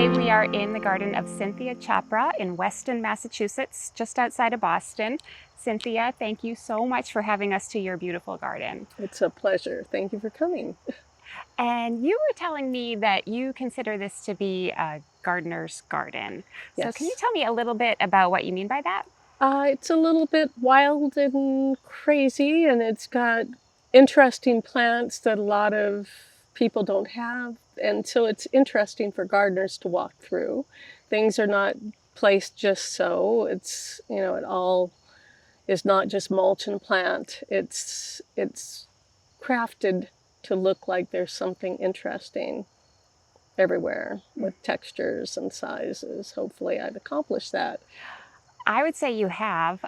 Today we are in the garden of Cynthia Chapra in Weston, Massachusetts, just outside of Boston. Cynthia, thank you so much for having us to your beautiful garden. It's a pleasure. Thank you for coming. And you were telling me that you consider this to be a gardener's garden. So can you Yes. tell me a little bit about what you mean by that? It's a little bit wild and crazy, and it's got interesting plants that a lot of people don't have. And so it's interesting for gardeners to walk through. Things are not placed just so. It's, it all is not just mulch and plant. It's crafted to look like there's something interesting everywhere with textures and sizes. Hopefully I've accomplished that. I would say you have.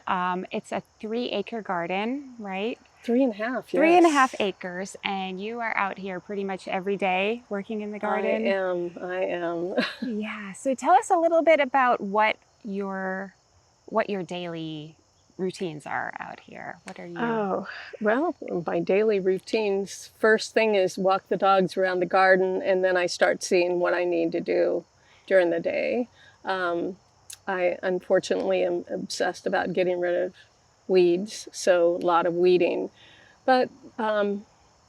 It's a 3-acre garden, right? 3.5, yes. 3.5 acres, and you are out here pretty much every day working in the garden. I am. Yeah, so tell us a little bit about what your daily routines are out here. What are you? Oh, well, my daily routines, first thing is walk the dogs around the garden, and then I start seeing what I need to do during the day. I unfortunately am obsessed about getting rid of weeds, so a lot of weeding. But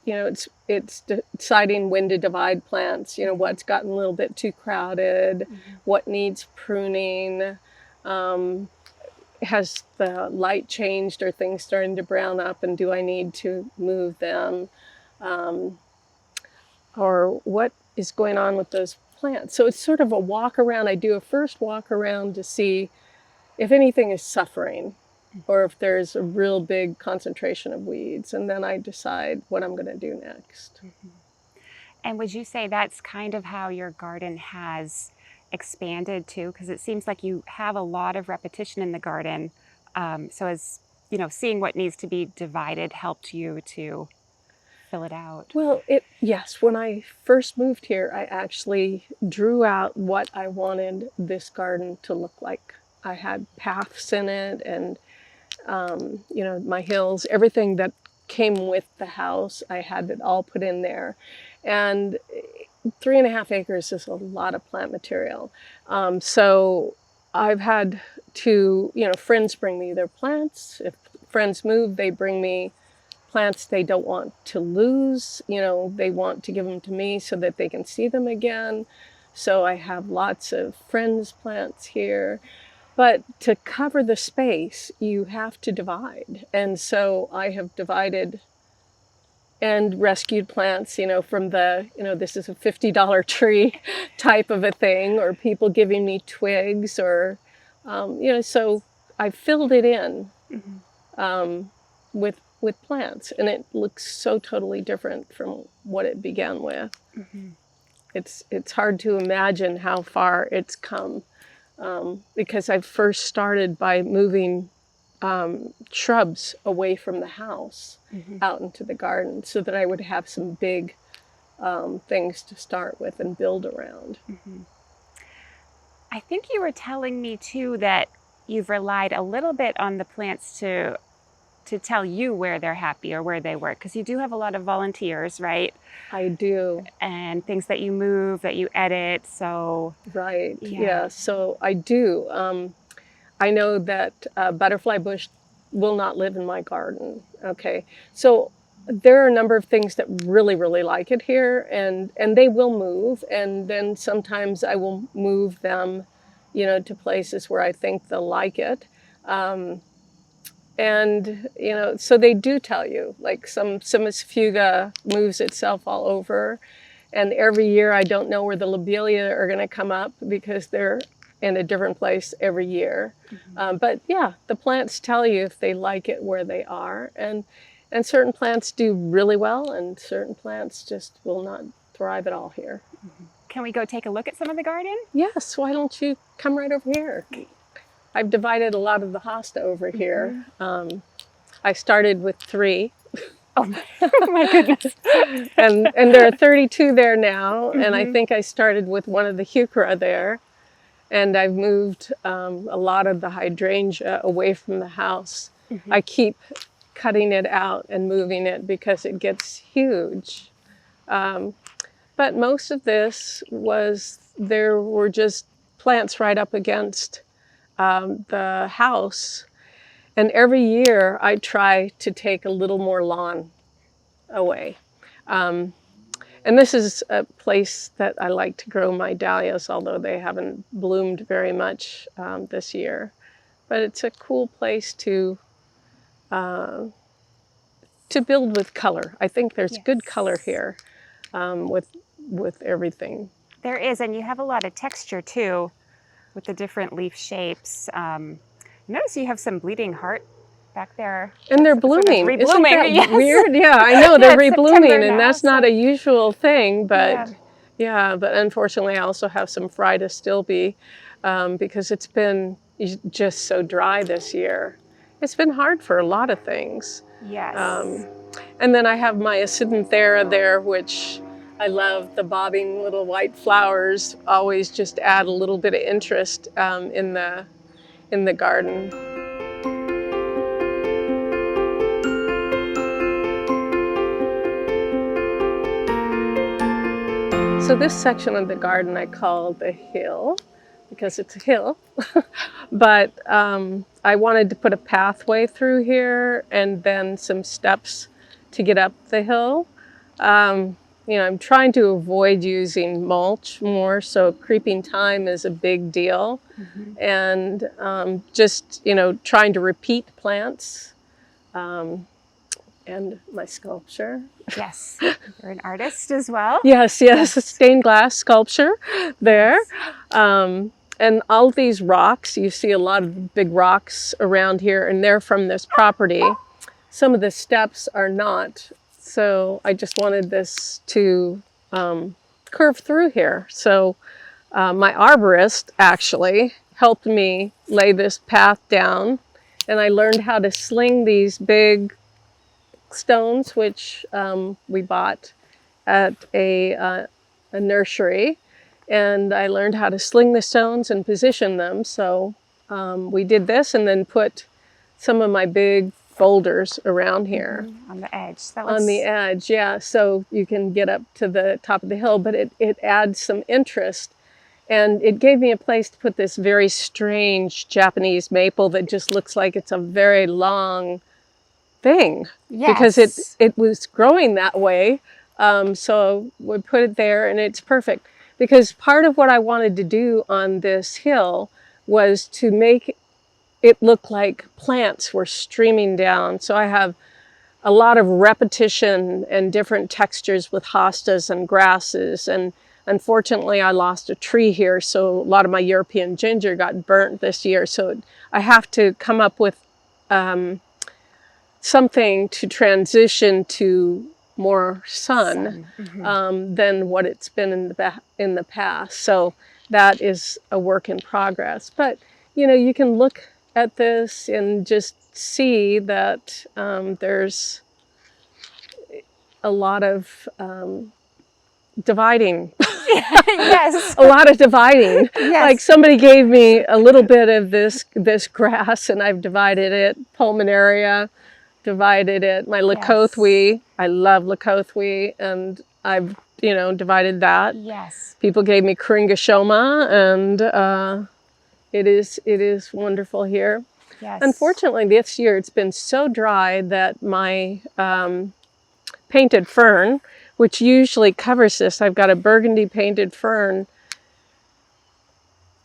it's deciding when to divide plants. What's gotten a little bit too crowded, what needs pruning. Has the light changed? Are things starting to brown up, and do I need to move them? Or what is going on with those plants? So it's sort of a walk around. I do a first walk around to see if anything is suffering or if there's a real big concentration of weeds, and then I decide what I'm going to do next. And would you say that's kind of how your garden has expanded too? Because it seems like you have a lot of repetition in the garden. So as you know, seeing what needs to be divided helped you to fill it out. Well, yes, when I first moved here, I actually drew out what I wanted this garden to look like. I had paths in it, and my hills, everything that came with the house, I had it all put in there. And 3.5 acres is a lot of plant material. So I've had to, friends bring me their plants. If friends move, they bring me plants they don't want to lose. They want to give them to me so that they can see them again. So I have lots of friends' plants here. But to cover the space, you have to divide. And so I have divided and rescued plants, from the, this is a $50 tree type of a thing, or people giving me twigs, or, so I filled it in with plants, and it looks so totally different from what it began with. It's hard to imagine how far it's come. Because I first started by moving shrubs away from the house out into the garden so that I would have some big things to start with and build around. I think you were telling me too that you've relied a little bit on the plants to tell you where they're happy or where they work, because you do have a lot of volunteers, right? I do. And things that you move, that you edit, so... Right, yeah, so I do. I know that butterfly bush will not live in my garden, okay? So there are a number of things that really, really like it here, and they will move, and then sometimes I will move them, to places where I think they'll like it. And, so they do tell you, like some fuga moves itself all over. And every year I don't know where the lobelia are going to come up because they're in a different place every year. But yeah, the plants tell you if they like it where they are. And certain plants do really well, and certain plants just will not thrive at all here. Can we go take a look at some of the garden? Yes, why don't you come right over here? I've divided a lot of the hosta over here. I started with 3. Oh my goodness. and there are 32 there now, and I think I started with one of the heuchera there, and I've moved a lot of the hydrangea away from the house. I keep cutting it out and moving it because it gets huge. But most of this was there were just plants right up against the house. And every year I try to take a little more lawn away. And this is a place that I like to grow my dahlias, although they haven't bloomed very much this year. But it's a cool place uh, to build with color. I think there's good color here with everything. There is, and you have a lot of texture too with the different leaf shapes. Notice you have some bleeding heart back there. And they're blooming. Sort of Isn't that yes. weird? Yeah, I know they're Yeah, reblooming, and now, that's not a usual thing. But yeah. but unfortunately, I also have some fry to still be because it's been just so dry this year. It's been hard for a lot of things. Yes. And then I have my Acidanthera there, which I love. The bobbing little white flowers always just add a little bit of interest in the garden. So this section of the garden I call the hill because it's a hill, but I wanted to put a pathway through here and then some steps to get up the hill. I'm trying to avoid using mulch more, so creeping thyme is a big deal. And just, trying to repeat plants. And my sculpture. Yes, you're an artist as well. Yes, a stained glass sculpture there. And all these rocks, you see a lot of big rocks around here, and they're from this property. Some of the steps are not. So I just wanted this to curve through here. So my arborist actually helped me lay this path down, and I learned how to sling these big stones, which we bought at a nursery, and I learned how to sling the stones and position them. So we did this and then put some of my big boulders around here. On the edge. On the edge, yeah, so you can get up to the top of the hill, but it adds some interest. And it gave me a place to put this very strange Japanese maple that just looks like it's a very long thing. Yes. Because it was growing that way. So we put it there, and it's perfect. Because part of what I wanted to do on this hill was to make it look like plants were streaming down. So I have a lot of repetition and different textures with hostas and grasses. And unfortunately, I lost a tree here, so a lot of my European ginger got burnt this year. So I have to come up with something to transition to more sun. Than what it's been in the past. So that is a work in progress. But you can look at this and just see that there's a lot of dividing. Yes. A lot of dividing. Yes. Like somebody gave me a little bit of this grass, and I've divided it. Pulmonaria, divided it. My Lacothwe, I love Lacothwe, and I've divided that. Yes. People gave me Kringashoma, and it is wonderful here. Yes. Unfortunately, this year it's been so dry that my painted fern, which usually covers this, I've got a burgundy painted fern,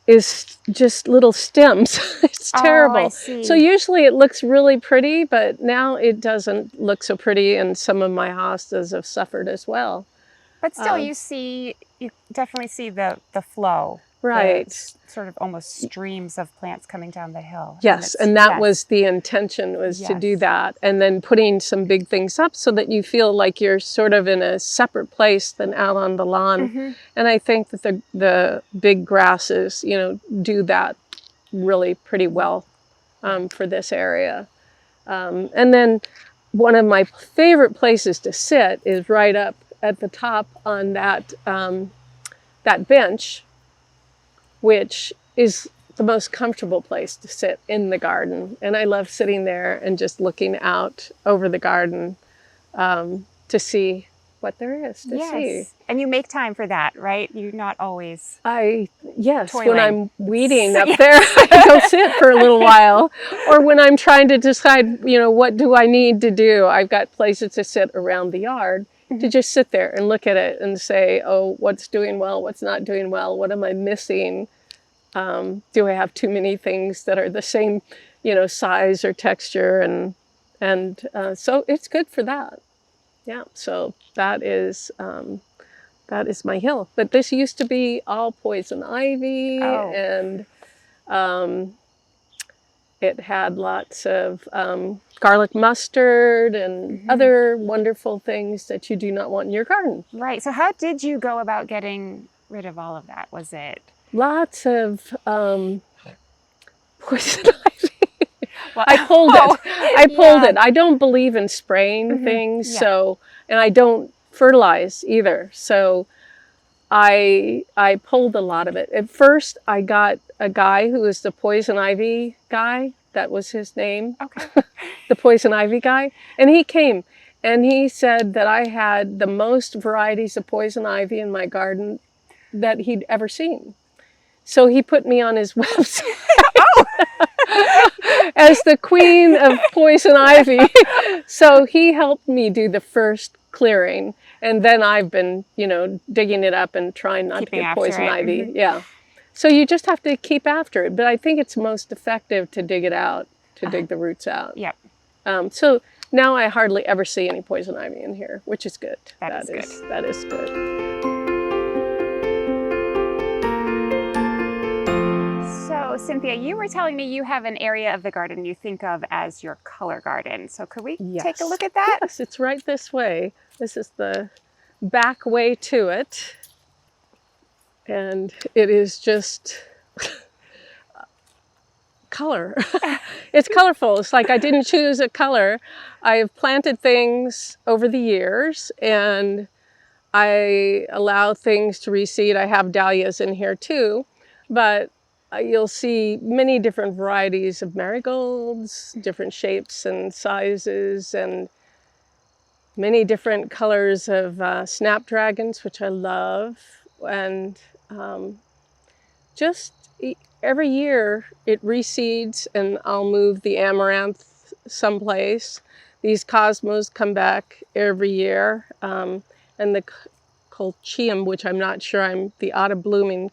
is just little stems. It's terrible. I see. So usually it looks really pretty, but now it doesn't look so pretty, and some of my hostas have suffered as well. But still, you definitely see the flow. Right. Sort of almost streams of plants coming down the hill. Yes, and that was the intention, was to do that. And then putting some big things up so that you feel like you're sort of in a separate place than out on the lawn. And I think that the big grasses, do that really pretty well for this area. And then one of my favorite places to sit is right up at the top on that bench, which is the most comfortable place to sit in the garden. And I love sitting there and just looking out over the garden to see what there is to see. Yes. And you make time for that, right? You're not always Yes, toiling. when I'm weeding up there, I go sit for a little while. Or when I'm trying to decide, what do I need to do? I've got places to sit around the yard to just sit there and look at it and say, oh, what's doing well, what's not doing well, what am I missing? Do I have too many things that are the same, size or texture? And so it's good for that. Yeah, so that is my hill. But this used to be all poison ivy, Oh. and it had lots of garlic mustard and other wonderful things that you do not want in your garden. Right. So how did you go about getting rid of all of that? Was it? Lots of poison ivy. Well, I pulled it. I pulled yeah. it. I don't believe in spraying things, Yeah. so, and I don't fertilize either. So I pulled a lot of it. At first, I got a guy who was the poison ivy guy. That was his name. Okay. The poison ivy guy. And he came and he said that I had the most varieties of poison ivy in my garden that he'd ever seen. So he put me on his website. As the queen of poison ivy. So he helped me do the first clearing. And then I've been, digging it up and trying not to get poison ivy. Yeah. So you just have to keep after it. But I think it's most effective to dig it out, to dig the roots out. Yep. So now I hardly ever see any poison ivy in here, which is good. That is good. That is good. So, Cynthia, you were telling me you have an area of the garden you think of as your color garden. So could we take a look at that? Yes, it's right this way. This is the back way to it. And it is just color. It's colorful. It's like I didn't choose a color. I have planted things over the years and I allow things to reseed. I have dahlias in here too, but you'll see many different varieties of marigolds, different shapes and sizes, and many different colors of snapdragons, which I love. And just every year it reseeds, and I'll move the amaranth someplace. These cosmos come back every year. And the colchium, which I'm not sure, the autumn blooming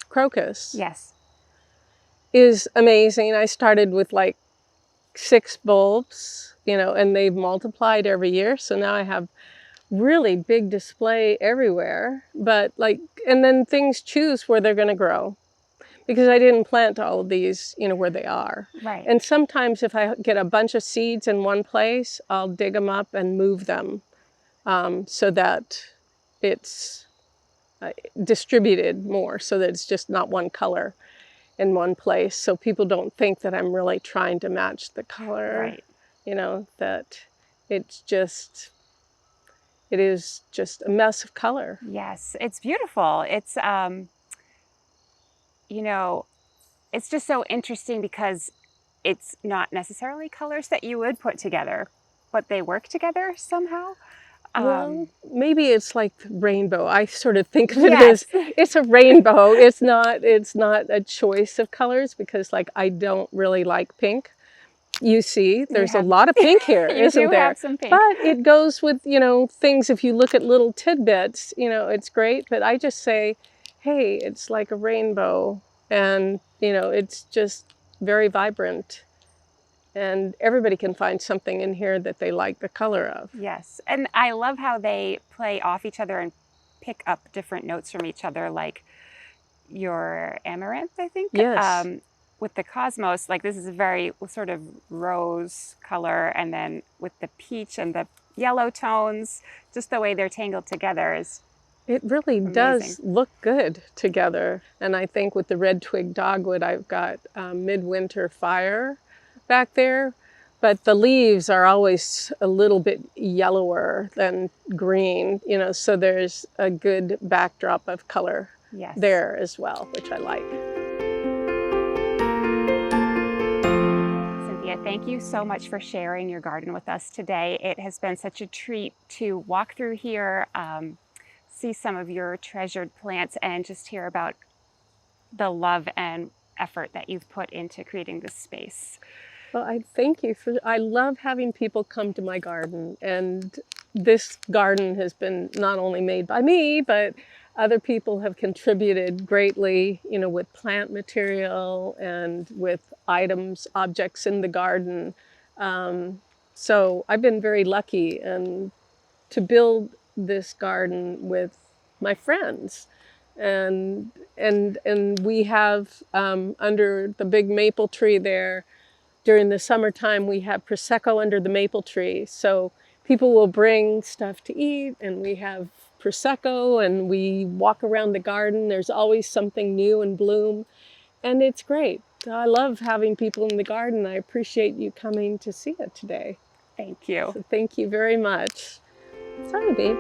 crocus. Yes. Is amazing. I started with like 6 bulbs, and they've multiplied every year. So now I have really big display everywhere. But and then things choose where they're going to grow, because I didn't plant all of these, where they are. Right. And sometimes if I get a bunch of seeds in one place, I'll dig them up and move them so that it's distributed more, so that it's just not one color in one place, so people don't think that I'm really trying to match the color. Right. That it is just a mess of color. Yes, it's beautiful. It's it's just so interesting because it's not necessarily colors that you would put together, but they work together somehow. Well, maybe it's like rainbow. I sort of think of it as it's a rainbow. It's not a choice of colors, because I don't really like pink. You see, there's a lot of pink here, isn't there? Have some pink. But it goes with, things. If you look at little tidbits, it's great. But I just say, hey, it's like a rainbow, and, it's just very vibrant. And everybody can find something in here that they like the color of. Yes, and I love how they play off each other and pick up different notes from each other, like your amaranth, I think. Yes. With the cosmos, this is a very sort of rose color, and then with the peach and the yellow tones, just the way they're tangled together is it really amazing. Does look good together. And I think with the red twig dogwood, I've got midwinter fire back there, but the leaves are always a little bit yellower than green, so there's a good backdrop of color there as well, which I like. Thank you so much for sharing your garden with us today. It has been such a treat to walk through here, see some of your treasured plants, and just hear about the love and effort that you've put into creating this space. Well, I thank you for, I love having people come to my garden, and this garden has been not only made by me, but other people have contributed greatly, you know, with plant material and with items, objects in the garden. So I've been very lucky and to build this garden with my friends. And we have under the big maple tree there, during the summertime, we have Prosecco under the maple tree. So people will bring stuff to eat, and we have Prosecco, and we walk around the garden. There's always something new in bloom, and it's great. I love having people in the garden. I appreciate you coming to see it today. Thank you. So thank you very much. Sorry, babe.